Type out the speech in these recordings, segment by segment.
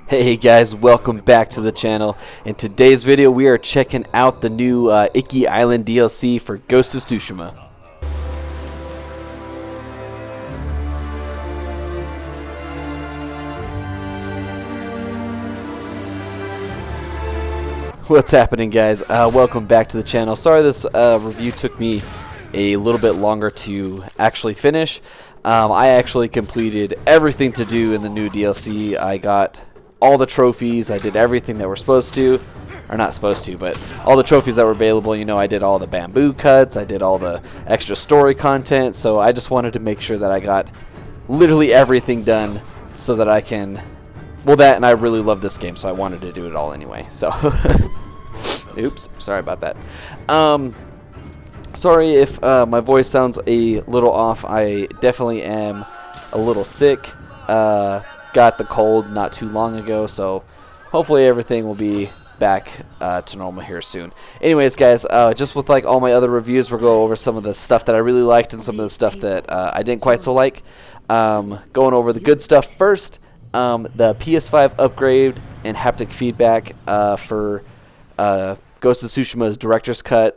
Hey guys, welcome back to the channel. In today's video we are checking out the new Iki Island DLC for Ghost of Tsushima. What's happening, guys? Welcome back to the channel. Sorry this review took me a little bit longer to actually finish. I actually completed everything to do in the new DLC. I got all the trophies. I did everything that we're supposed to, or not supposed to, but all the trophies that were available. You know, I did all the bamboo cuts. I did all the extra story content. So I just wanted to make sure that I got literally everything done so that I can, well, that, and I really love this game, so I wanted to do it all anyway. So, oops, sorry about that. Sorry if my voice sounds a little off. I definitely am a little sick. Got the cold not too long ago, so hopefully everything will be back to normal here soon. Anyways, guys, just with like all my other reviews, we'll go over some of the stuff that I really liked and some of the stuff that I didn't quite so like. Going over the good stuff first, the PS5 upgrade and haptic feedback for Ghost of Tsushima's Director's Cut,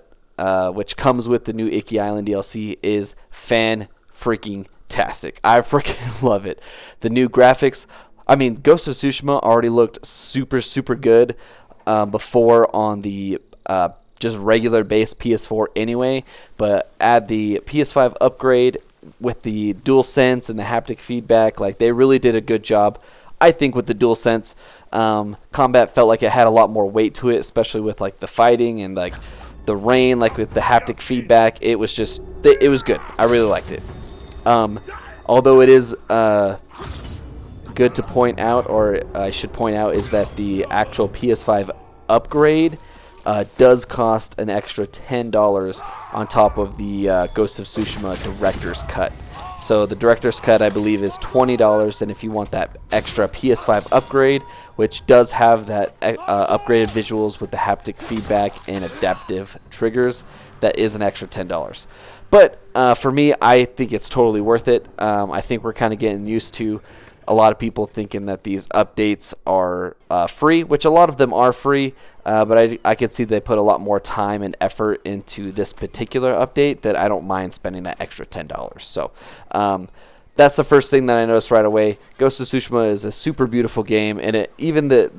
which comes with the new Iki Island DLC, is fan-freaking-tastic. I freaking love it. The new graphics, I mean, Ghost of Tsushima already looked super good before on the just regular base PS4 anyway, but add the PS5 upgrade with the DualSense and the haptic feedback, like they really did a good job. I think with the DualSense, combat felt like it had a lot more weight to it, especially with like the fighting and like the rain, like with the haptic feedback. It was just, it was good. I really liked it. Although it is good to point out, or I should point out, is that the actual PS5 upgrade does cost an extra $10 on top of the Ghost of Tsushima Director's Cut. So the Director's Cut, I believe, is $20, and if you want that extra PS5 upgrade, which does have that upgraded visuals with the haptic feedback and adaptive triggers, that is an extra $10. But for me, I think it's totally worth it. I think we're kind of getting used to a lot of people thinking that these updates are free, which a lot of them are free, but I could see they put a lot more time and effort into this particular update that I don't mind spending that extra $10. So that's the first thing that I noticed right away. Ghost of Tsushima is a super beautiful game, and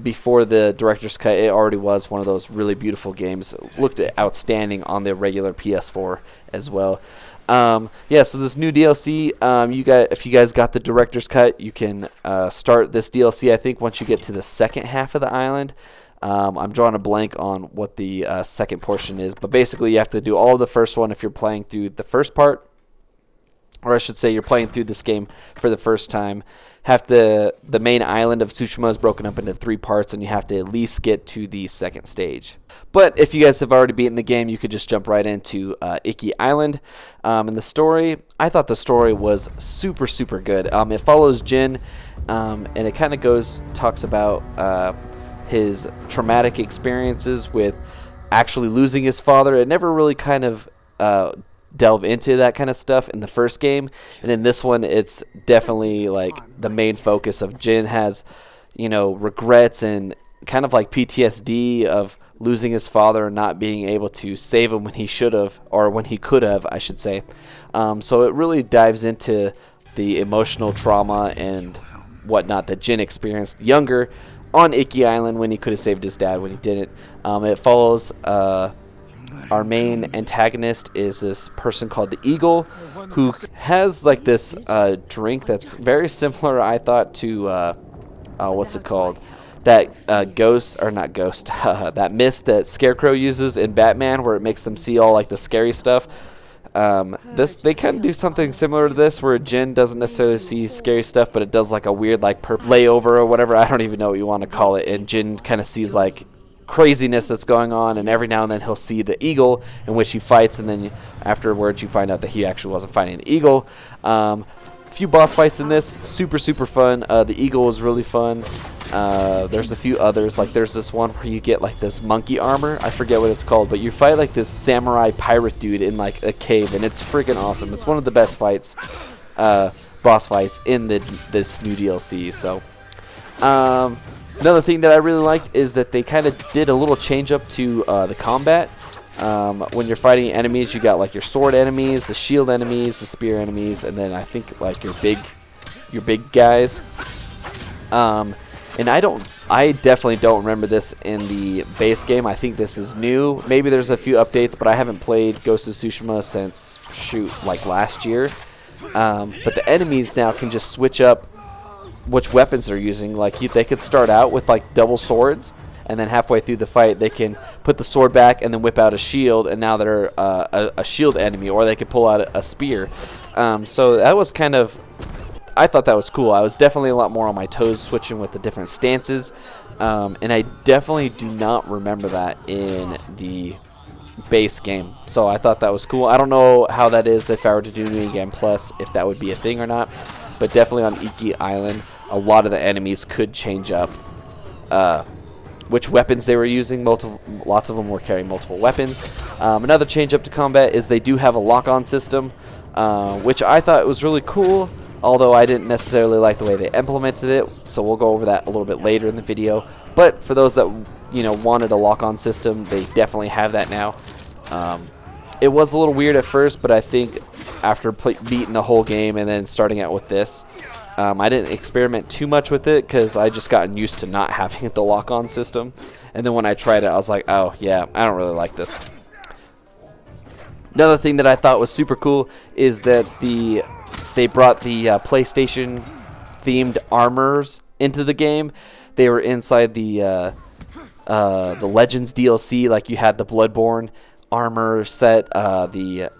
before the Director's Cut, it already was one of those really beautiful games. It looked outstanding on the regular PS4 as well. Yeah, so this new DLC, if you guys got the Director's Cut, you can start this DLC, I think, once you get to the second half of the island. I'm drawing a blank on what the second portion is, but basically you have to do all of the first one if you're playing through the first part, or I should say you're playing through this game for the first time. The main island of Tsushima is broken up into 3 parts, and you have to at least get to the second stage. But if you guys have already beaten the game, you could just jump right into Iki Island. And the story, I thought the story was super good. It follows Jin, and it kind of talks about his traumatic experiences with actually losing his father. It never really kind of delve into that kind of stuff in the first game, and in this one it's definitely like the main focus of Jin has, you know, regrets and kind of like PTSD of losing his father and not being able to save him when he should have, or when he could have, I should say. So it really dives into the emotional trauma and whatnot that Jin experienced younger on Iki Island when he could have saved his dad when he didn't. It follows our main antagonist is this person called the Eagle, who has like this drink that's very similar, I thought, to what's it called? That ghost, or not ghost, that mist that Scarecrow uses in Batman, where it makes them see all like the scary stuff. They kind of do something similar to this, where Jin doesn't necessarily see scary stuff, but it does like a weird like layover or whatever. I don't even know what you want to call it. And Jin kind of sees like craziness that's going on, and every now and then he'll see the Eagle, in which he fights, and then afterwards you find out that he actually wasn't fighting the Eagle. Few boss fights in this, super fun. The Eagle was really fun. There's a few others, like there's this one where you get like this monkey armor, I forget what it's called, but you fight like this samurai pirate dude in like a cave, and it's freaking awesome. It's one of the best fights, boss fights in this new DLC. So Another thing that I really liked is that they kind of did a little change up to the combat. When you're fighting enemies, you got like your sword enemies, the shield enemies, the spear enemies, and then I think like your big guys. And I definitely don't remember this in the base game. I think this is new. Maybe there's a few updates, but I haven't played Ghost of Tsushima since, like last year. But the enemies now can just switch up which weapons they're using. Like they could start out with like double swords, and then halfway through the fight they can put the sword back and then whip out a shield, and now they're a shield enemy, or they could pull out a spear. So that was kind of, I thought that was cool. I was definitely a lot more on my toes switching with the different stances, and I definitely do not remember that in the base game. So I thought that was cool. I don't know how that is if I were to do New Game Plus, if that would be a thing or not, but definitely on Iki Island, a lot of the enemies could change up which weapons they were using. Lots of them were carrying multiple weapons. Another change up to combat is they do have a lock-on system, which I thought was really cool, although I didn't necessarily like the way they implemented it, so we'll go over that a little bit later in the video. But for those that wanted a lock-on system, they definitely have that now. It was a little weird at first, but I think after beating the whole game and then starting out with this, I didn't experiment too much with it because I just gotten used to not having the lock-on system. And then when I tried it, I was like, oh yeah, I don't really like this. Another thing that I thought was super cool is that they brought the PlayStation themed armors into the game. They were inside the Legends DLC. Like you had the Bloodborne armor set, the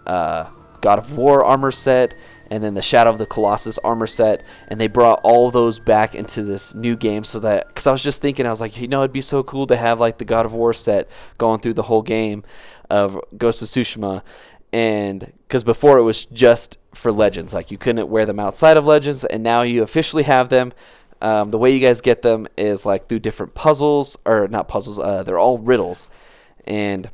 God of War armor set, and then the Shadow of the Colossus armor set, and they brought all those back into this new game. So that, because I was just thinking, I was like, it'd be so cool to have like the God of War set going through the whole game of Ghost of Tsushima. And because before it was just for Legends, like you couldn't wear them outside of Legends, and now you officially have them. The way you guys get them is like through different puzzles, or not puzzles, they're all riddles. And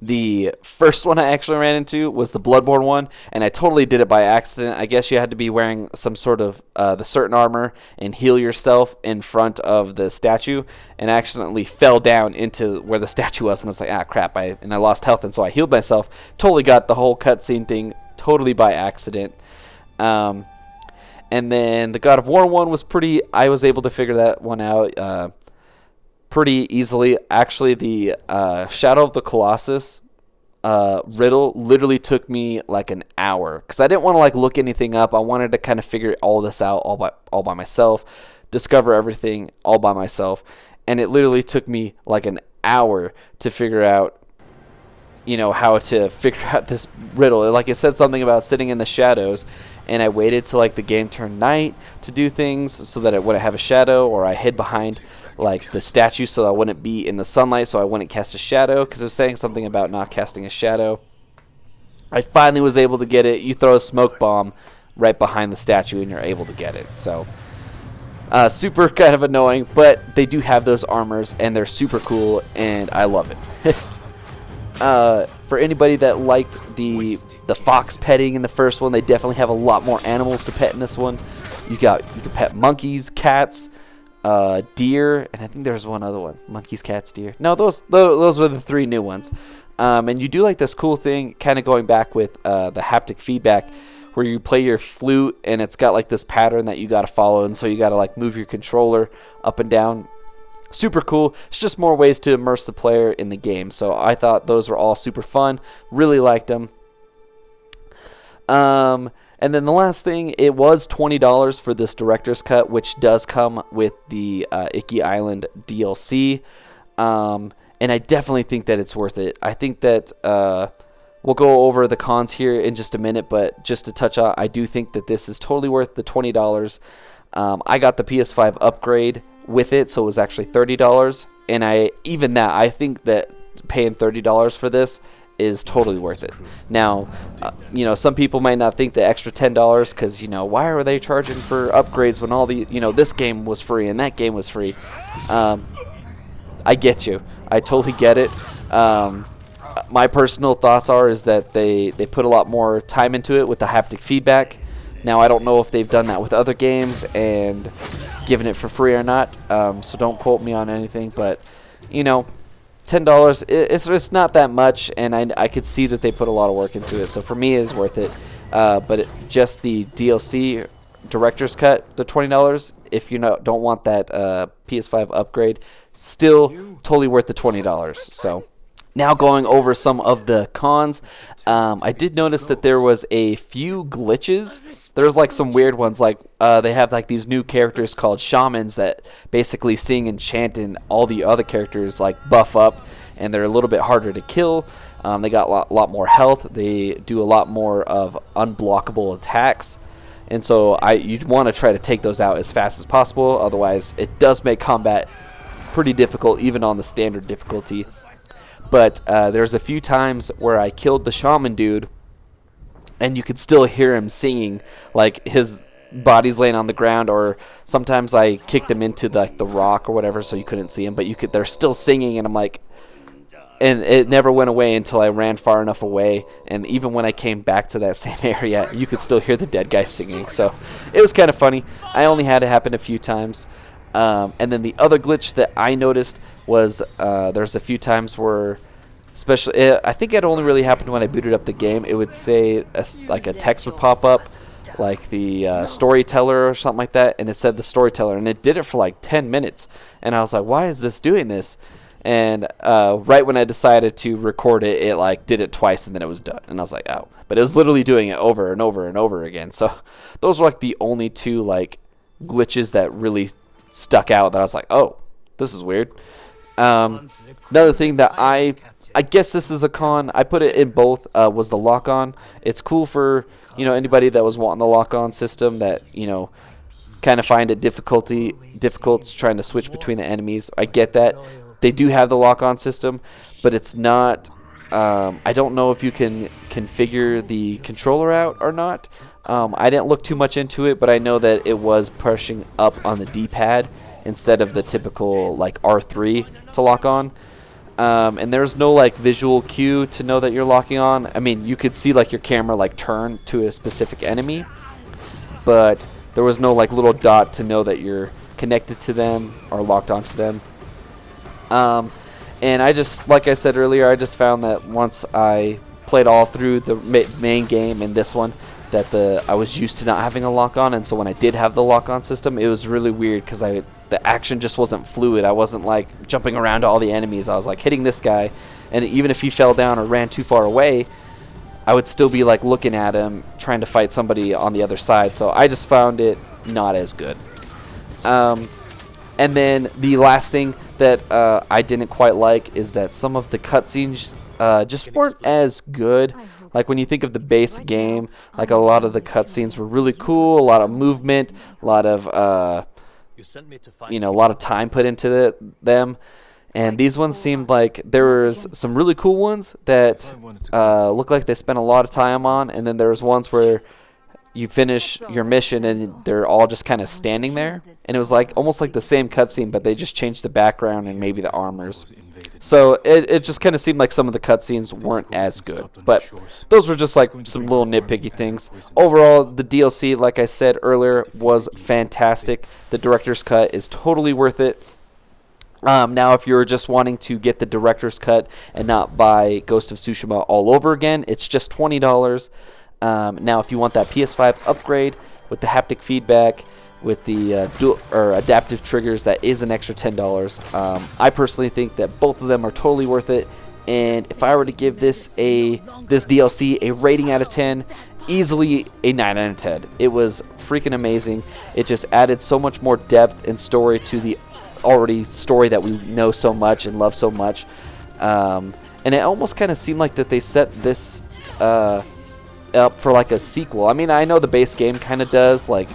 the first one I actually ran into was the Bloodborne one, and I totally did it by accident. I guess you had to be wearing some sort of the certain armor and heal yourself in front of the statue, and I accidentally fell down into where the statue was, and I was like, ah, crap, and I lost health, and so I healed myself. Totally got the whole cutscene thing totally by accident. And then the God of War one was I was able to figure that one out pretty easily. Actually, the Shadow of the Colossus riddle literally took me like an hour, because I didn't want to like look anything up. I wanted to kind of figure all this out all by myself, discover everything all by myself, and it literally took me like an hour to figure out how to figure out this riddle. Like it said something about sitting in the shadows, and I waited till like the game turned night to do things so that it wouldn't have a shadow, or I hid behind like the statue so I wouldn't be in the sunlight, so I wouldn't cast a shadow, because it was saying something about not casting a shadow. I finally was able to get it. You throw a smoke bomb right behind the statue and you're able to get it. So super kind of annoying, but they do have those armors and they're super cool and I love it. For anybody that liked the fox petting in the first one, they definitely have a lot more animals to pet in this one. You can pet monkeys, cats, deer, and I think there's one other one. Monkeys, cats, deer. No, those were the three new ones. And you do like this cool thing, kind of going back with the haptic feedback, where you play your flute and it's got like this pattern that you got to follow, and so you got to like move your controller up and down. Super cool. It's just more ways to immerse the player in the game. So I thought those were all super fun. Really liked them. And then the last thing, it was $20 for this director's cut, which does come with the Iki Island DLC. And I definitely think that it's worth it. I think that we'll go over the cons here in just a minute, but just to touch on, I do think that this is totally worth the $20. I got the PS5 upgrade with it, so it was actually $30. And I think that paying $30 for this is totally worth it. Now, some people might not think the extra $10, because why are they charging for upgrades when all the this game was free and that game was free. I get you. I totally get it. My personal thoughts is that they put a lot more time into it with the haptic feedback. Now, I don't know if they've done that with other games and given it for free or not, so don't quote me on anything, but, you know, $10, it's not that much, and I could see that they put a lot of work into it, so for me, it's worth it. But just the DLC Director's Cut, the $20, if you don't want that PS5 upgrade, still totally worth the $20. So now going over some of the cons, I did notice that there was a few glitches. There's like some weird ones, like they have like these new characters called shamans that basically sing and chant, and all the other characters like buff up, and they're a little bit harder to kill. They got a lot more health. They do a lot more of unblockable attacks. And so you'd want to try to take those out as fast as possible. Otherwise, it does make combat pretty difficult, even on the standard difficulty. But there's a few times where I killed the shaman dude, and you could still hear him singing, like his body's laying on the ground, or sometimes I kicked him into the rock or whatever, so you couldn't see him, but they're still singing, and I'm like, and it never went away until I ran far enough away, and even when I came back to that same area, you could still hear the dead guy singing, so it was kind of funny. I only had it happen a few times. And then the other glitch that I noticed was there's a few times where, especially, I think it only really happened when I booted up the game. It would say, like a text would pop up, like the storyteller or something like that, and it said the storyteller, and it did it for like 10 minutes. And I was like, why is this doing this? And right when I decided to record it, it like did it twice, and then it was done. And I was like, oh. But it was literally doing it over and over and over again. So those were like the only two like glitches that really stuck out that I was like, oh, this is weird. Another thing that I guess this is a con, I put it in both, was the lock-on. It's cool for, you know, anybody that was wanting the lock-on system that, you know, kind of find it difficult trying to switch between the enemies. I get that. They do have the lock-on system, but it's not, I don't know if you can configure the controller out or not. I didn't look too much into it, but I know that it was pushing up on the D-pad instead of the typical like R3 to lock on. And there's no like visual cue to know that you're locking on. I mean, you could see like your camera like turn to a specific enemy, but there was no like little dot to know that you're connected to them or locked onto them. And I just, like I said earlier, I just found that once I played all through the main game and this one, that I was used to not having a lock-on, and so when I did have the lock-on system, it was really weird because the action just wasn't fluid. I wasn't like jumping around to all the enemies. I was like hitting this guy, and even if he fell down or ran too far away, I would still be like looking at him trying to fight somebody on the other side. So I just found it not as good. And then the last thing that I didn't quite like is that some of the cutscenes just weren't as good. Like when you think of the base game, like a lot of the cutscenes were really cool, a lot of movement, a lot of a lot of time put into them. And these ones seemed like there was some really cool ones that looked like they spent a lot of time on, and then there was ones where you finish your mission and they're all just kind of standing there, and it was like almost like the same cutscene, but they just changed the background and maybe the armors. So it just kind of seemed like some of the cutscenes weren't as good, but those were just like some little nitpicky things. Overall, the DLC, like I said earlier, was fantastic. The director's cut is totally worth it. Now, if you're just wanting to get the director's cut and not buy Ghost of Tsushima all over again, it's just $20. Now, if you want that PS5 upgrade with the haptic feedback, with the dual or adaptive triggers, that is an extra $10. I personally think that both of them are totally worth it. And if I were to give this DLC a rating out of 10, easily a 9 out of 10. It was freaking amazing. It just added so much more depth and story to the already story that we know so much and love so much. And it almost kind of seemed like that they set this up for like a sequel. I mean, I know the base game kind of does, like,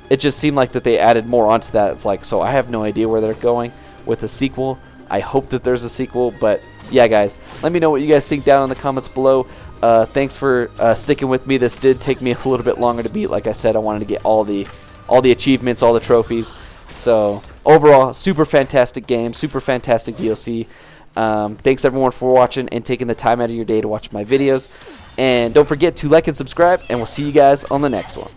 it just seemed like that they added more onto that. It's like, so I have no idea where they're going with the sequel. I hope that there's a sequel, but yeah, guys, let me know what you guys think down in the comments below. Thanks for sticking with me. This did take me a little bit longer to beat. Like I said, I wanted to get all the achievements, all the trophies. So overall, super fantastic game, super fantastic DLC. Thanks everyone for watching and taking the time out of your day to watch my videos. And don't forget to like and subscribe, and we'll see you guys on the next one.